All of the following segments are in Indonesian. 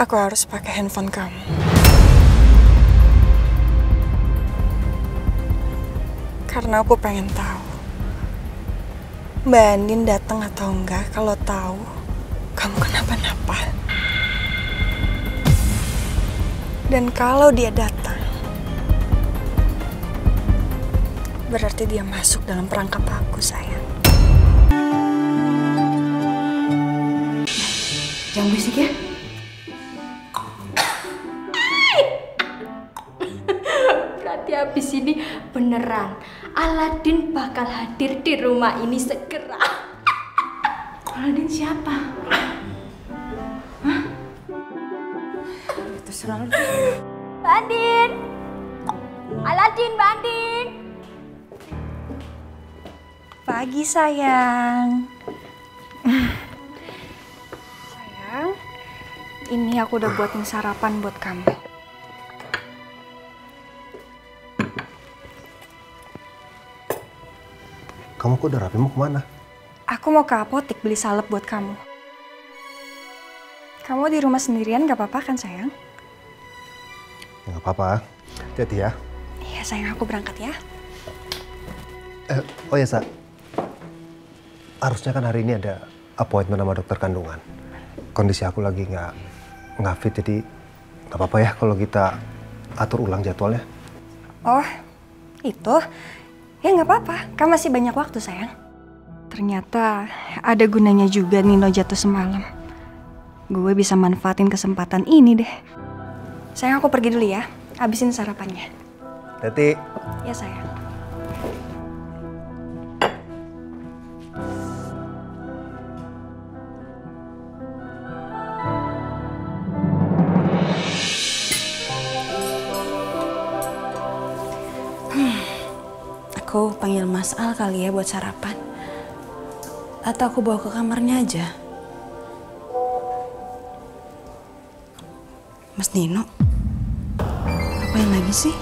Aku harus pakai handphone kamu. Karena aku pengen tahu Mbak Andin datang atau enggak. Kalau tahu kamu kenapa-napa. Dan kalau dia datang, berarti dia masuk dalam perangkap aku, sayang. Jangan berisik ya. Berarti habis ini beneran Aladin bakal hadir di rumah ini segera. Aladin siapa? Hah? Terserah lu. Mbak Andin! Aladin, Mbak Andin! Pagi, sayang. Sayang, ini aku udah buatin sarapan buat kamu. Kamu kok udah rapi, mau kemana? Aku mau ke apotek beli salep buat kamu. Kamu di rumah sendirian gak apa-apa kan, sayang? Ya gak apa-apa, hati-hati ya. Iya, sayang, aku berangkat ya. Oh ya, Sa. Harusnya kan hari ini ada appointment sama dokter kandungan. Kondisi aku lagi nggak fit, jadi nggak apa-apa ya kalau kita atur ulang jadwalnya. Oh, itu? Ya nggak apa-apa, kan masih banyak waktu, sayang. Ternyata ada gunanya juga Nino jatuh semalam. Gue bisa manfaatin kesempatan ini deh. Sayang, aku pergi dulu ya, habisin sarapannya. Hati. Ya, sayang. Aku panggil Mas Al kali ya buat sarapan. Atau aku bawa ke kamarnya aja. Mas Nino, ngapain lagi sih?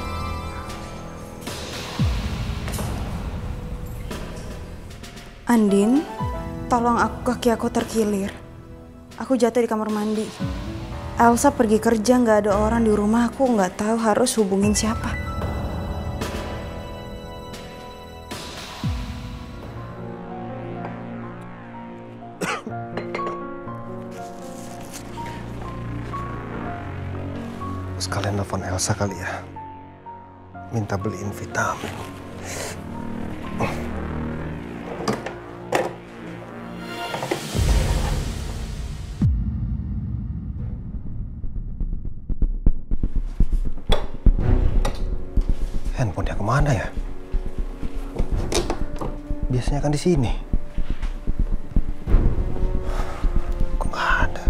Andin, tolong kaki aku terkilir. Aku jatuh di kamar mandi. Elsa pergi kerja, nggak ada orang di rumah. Aku nggak tahu harus hubungin siapa. Sekalian nelfon Elsa kali ya. Minta beliin vitamin. Handphonenya kemana ya? Biasanya kan di sini. Kok nggak ada?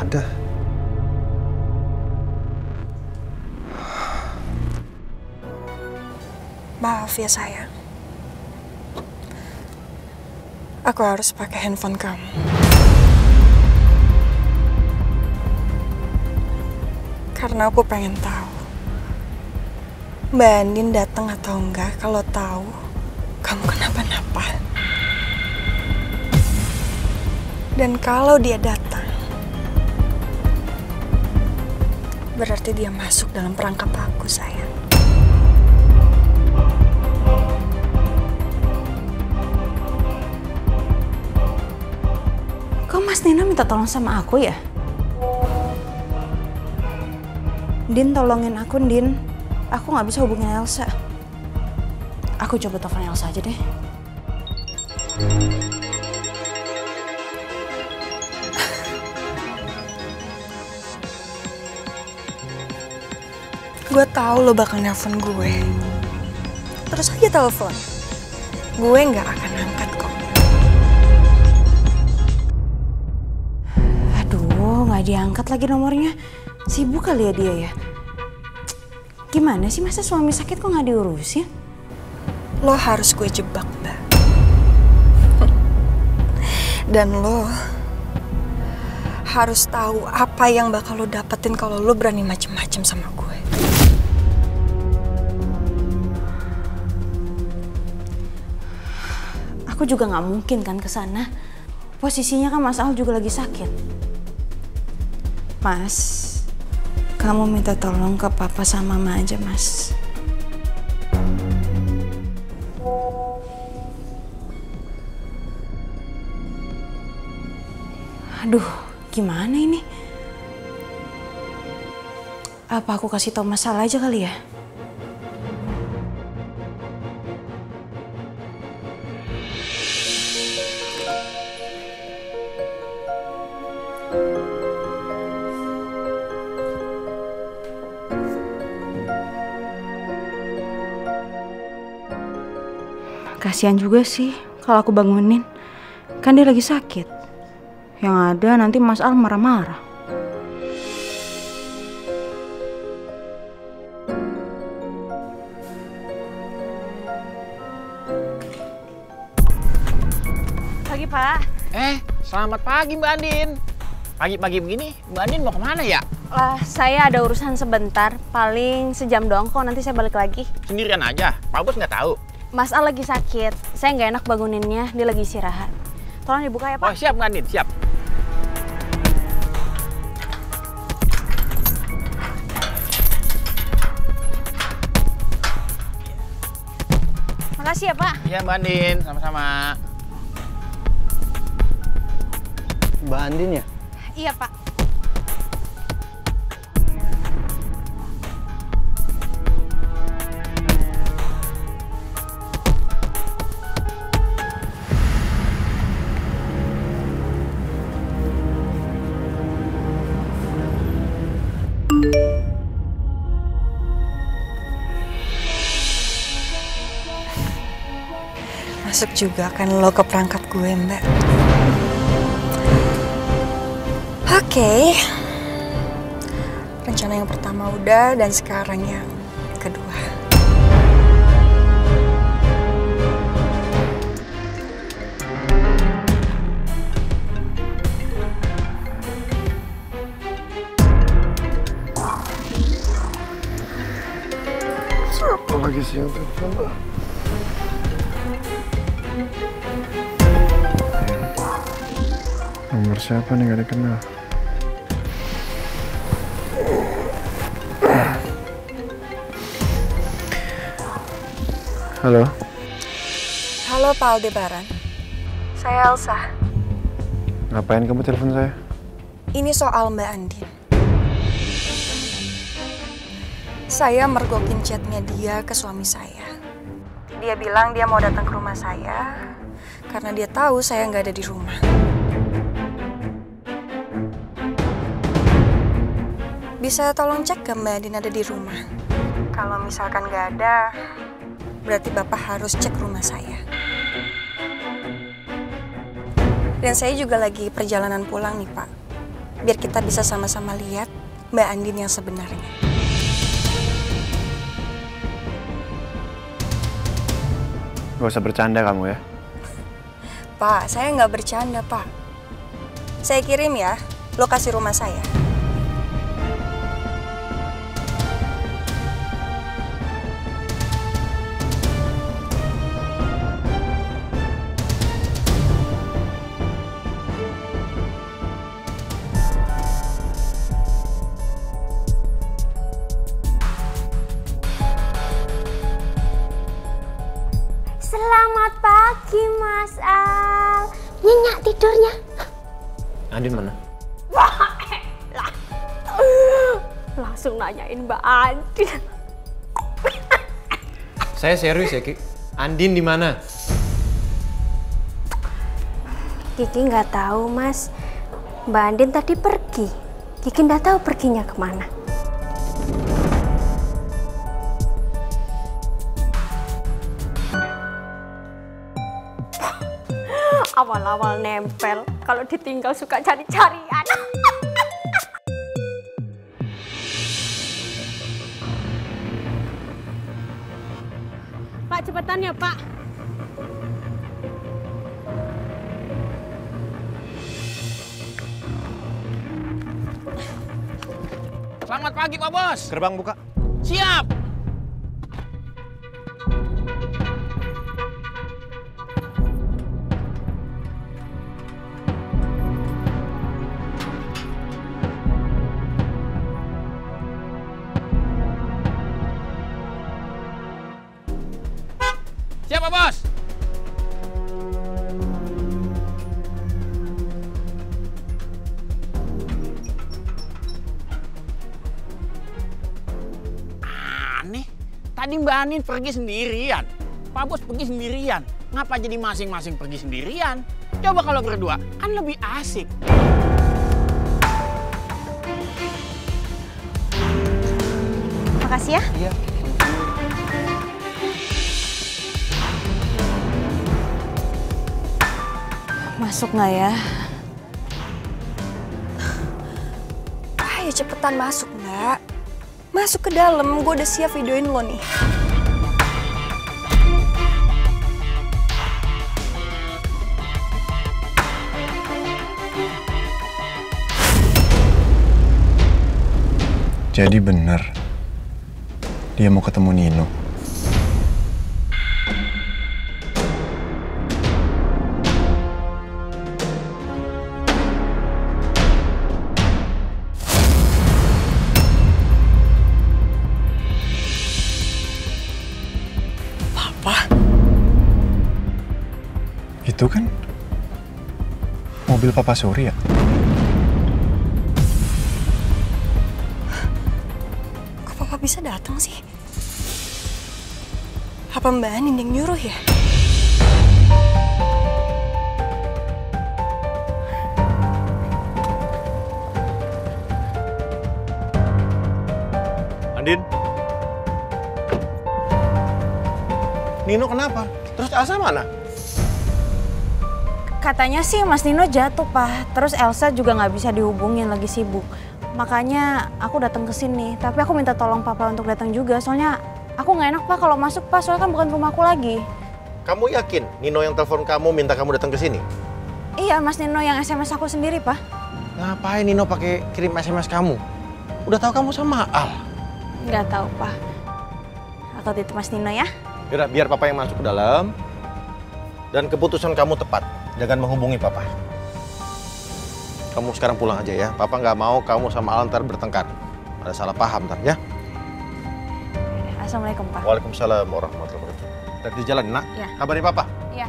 Ada. Maaf ya, sayang. Aku harus pakai handphone kamu. Karena aku pengen tahu Mbak Andin datang atau enggak. Kalau tahu kamu kenapa-napa. Dan kalau dia datang, berarti dia masuk dalam perangkap aku, sayang. Kok Mas Nino minta tolong sama aku ya? Din, tolongin aku, Din. Aku nggak bisa hubungin Elsa. Aku coba telepon Elsa aja deh. Gue tahu lo bakal nelpon gue. Terus aja telepon. Gue nggak akan angkat kok. Aduh, nggak diangkat lagi nomornya. Sibuk kali ya dia ya. Gimana sih, masa suami sakit kok nggak diurusin? Lo harus gue jebak, Mbak. Dan lo harus tahu apa yang bakal lo dapetin kalau lo berani macem-macem sama gue. Aku juga nggak mungkin kan ke sana. Posisinya kan Mas Al juga lagi sakit. Mas, kamu minta tolong ke papa sama mama aja, Mas. Aduh, gimana ini? Apa aku kasih tau Mas Al aja kali ya? Kasihan juga sih kalau aku bangunin. Kan dia lagi sakit. Yang ada nanti Mas Al marah-marah. Pagi, Pak. Selamat pagi Mbak Andin. Pagi-pagi begini, Mbak Andin mau kemana ya? Saya ada urusan sebentar, paling sejam doang kok, nanti saya balik lagi. Sendirian aja, Pak Bos nggak tahu. Mas Al lagi sakit, saya nggak enak banguninnya, dia lagi istirahat. Tolong dibuka ya, Pak. Oh siap Mbak Andin, siap. Makasih ya, Pak. Iya Mbak Andin, sama-sama. Mbak Andin ya? Iya, Pak. Masuk juga kan lo ke perangkap gue, Mbak. Oke. Rencana yang pertama udah, dan sekarang yang kedua. Siapa lagi sih yang telepon? Nomor siapa nih, gak dikenal? Halo? Halo Pak Aldebaran. Saya Elsa. Ngapain kamu telepon saya? Ini soal Mbak Andin. Saya mergokin chatnya dia ke suami saya. Dia bilang dia mau datang ke rumah saya karena dia tahu saya nggak ada di rumah. Bisa tolong cek ke Mbak Andin ada di rumah? Kalau misalkan nggak ada, berarti Bapak harus cek rumah saya. Dan saya juga lagi perjalanan pulang nih, Pak. Biar kita bisa sama-sama lihat Mbak Andin yang sebenarnya. Gak usah bercanda kamu ya. Pak, saya nggak bercanda, Pak. Saya kirim ya lokasi rumah saya. Selamat pagi, Mas Al. Nyenyak tidurnya. Andin mana? Langsung nanyain Mbak Andin. Saya serius ya, Ki. Andin di mana? Kiki nggak tahu, Mas. Mbak Andin tadi pergi. Kiki nggak tahu perginya kemana. Awal-awal nempel, kalau ditinggal suka cari-carian. Pak, cepetan ya, Pak. Selamat pagi Pak Bos. Gerbang buka. Siap. Siapa, Bos? Aneh, tadi Mbak Anin pergi sendirian. Pak Bos pergi sendirian. Ngapa jadi masing-masing pergi sendirian? Coba kalau berdua, kan lebih asik. Makasih ya. Iya. Masuk nggak ya? Ayo cepetan masuk, Mbak. Masuk ke dalam, gue udah siap videoin lo nih. Jadi bener, dia mau ketemu Nino. Papa? Itu kan mobil Papa Surya. Kok Papa bisa datang sih? Apa Mbak Anin yang nyuruh ya? Andin? Nino kenapa? Terus Elsa mana? Katanya sih Mas Nino jatuh, Pak. Terus Elsa juga nggak bisa dihubungin, lagi sibuk. Makanya aku datang ke sini. Tapi aku minta tolong Papa untuk datang juga. Soalnya aku nggak enak, Pak, kalau masuk, Pak. Soalnya kan bukan rumahku lagi. Kamu yakin Nino yang telepon kamu minta kamu datang ke sini? Iya, Mas Nino yang SMS aku sendiri, Pak. Ngapain Nino pakai kirim SMS kamu? Udah tahu kamu sama Al. Nggak tahu, Pak. Aku titip Mas Nino ya. Yaudah, biar Papa yang masuk ke dalam. Dan keputusan kamu tepat. Jangan menghubungi Papa. Kamu sekarang pulang aja ya. Papa nggak mau kamu sama Al ntar bertengkar. Ada salah paham ntar ya. Assalamualaikum, Pak. Waalaikumsalam warahmatullahi wabarakatuh. Tadi di jalan, Nak. Iya. Kabarin Papa. Iya.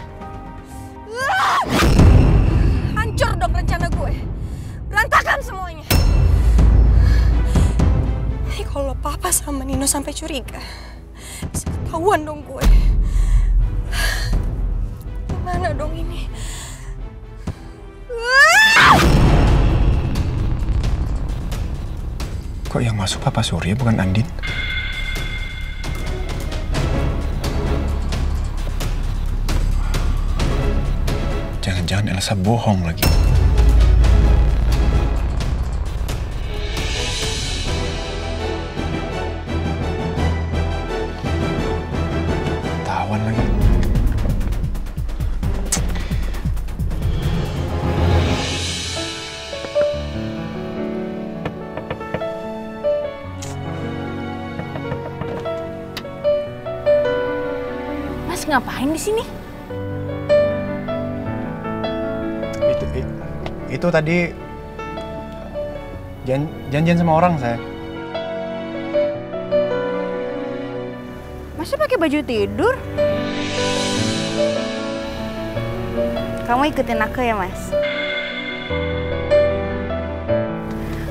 Hancur dong rencana gue. Berantakan semuanya. Ini kalau Papa sama Nino sampai curiga, bisa ketahuan dong gue. Gimana dong ini? Kok yang masuk Papa Surya bukan Andin? Jangan-jangan Elsa bohong lagi. Tawan lagi. Mas ngapain di sini? Itu tadi janjian sama orang saya. Masa pakai baju tidur? Kamu ikutin aku ya, Mas?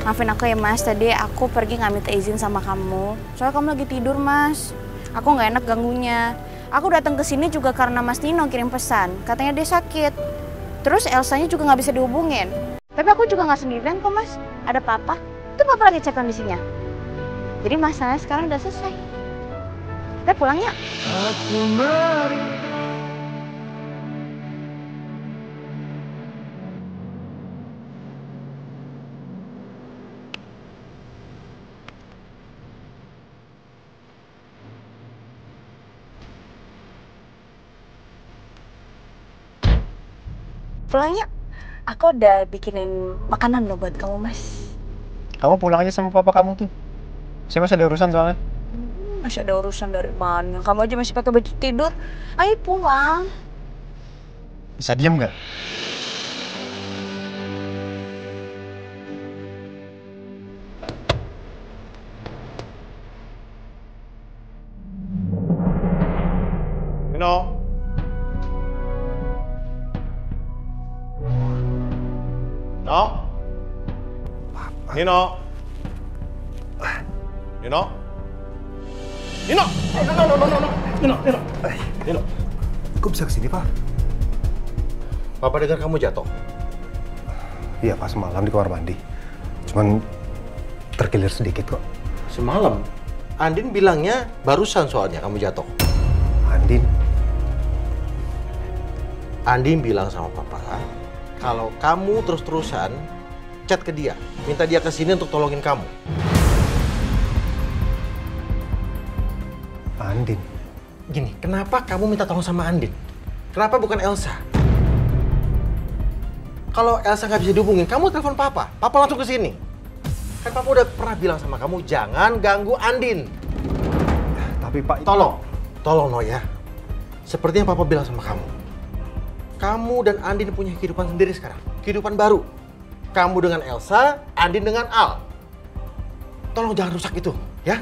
Maafin aku ya, Mas. Tadi aku pergi nggak minta izin sama kamu. Soalnya kamu lagi tidur, Mas. Aku nggak enak ganggunya. Aku datang ke sini juga karena Mas Nino kirim pesan. Katanya dia sakit. Terus Elsanya juga nggak bisa dihubungin. Tapi aku juga nggak sendirian kok, Mas. Ada Papa. Itu Papa lagi cek kondisinya. Jadi masalahnya sekarang udah selesai. Kita pulang ya. Pulangnya, aku udah bikinin makanan loh buat kamu, Mas. Kamu pulang aja sama papa kamu tuh. Saya masih ada urusan soalnya. Masih ada urusan dari mana? Kamu aja masih pakai baju tidur. Ayo pulang. Bisa diam nggak? Nino. Nino? Nino? Nino? Nino! Nino! Kok bisa kesini, Pak? Papa dengar kamu jatuh. Iya, Pak, semalam di kamar mandi. Cuman terkilir sedikit kok. Semalam? Andin bilangnya barusan soalnya kamu jatuh. Andin? Andin bilang sama Papa, kalau kamu terus-terusan chat ke dia, minta dia kesini untuk tolongin kamu. Andin? Gini, kenapa kamu minta tolong sama Andin? Kenapa bukan Elsa? Kalau Elsa nggak bisa dihubungin, kamu telepon Papa. Papa langsung ke sini. Kan Papa udah pernah bilang sama kamu, jangan ganggu Andin. Tapi Pak... Tolong No ya. Seperti yang Papa bilang sama kamu. Kamu dan Andin punya kehidupan sendiri sekarang. Kehidupan baru. Kamu dengan Elsa, Andin dengan Al. Tolong jangan rusak itu, ya?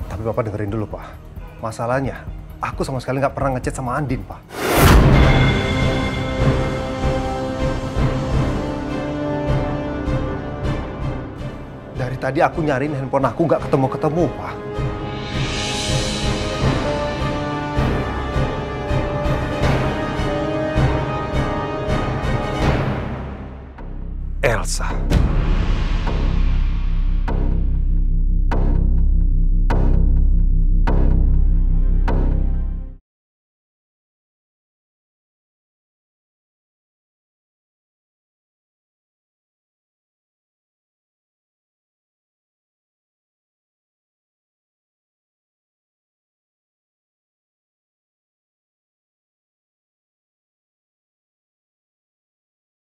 Tapi Bapak dengerin dulu, Pak. Masalahnya, aku sama sekali nggak pernah ngechat sama Andin, Pak. Dari tadi aku nyariin handphone aku nggak ketemu-ketemu, Pak.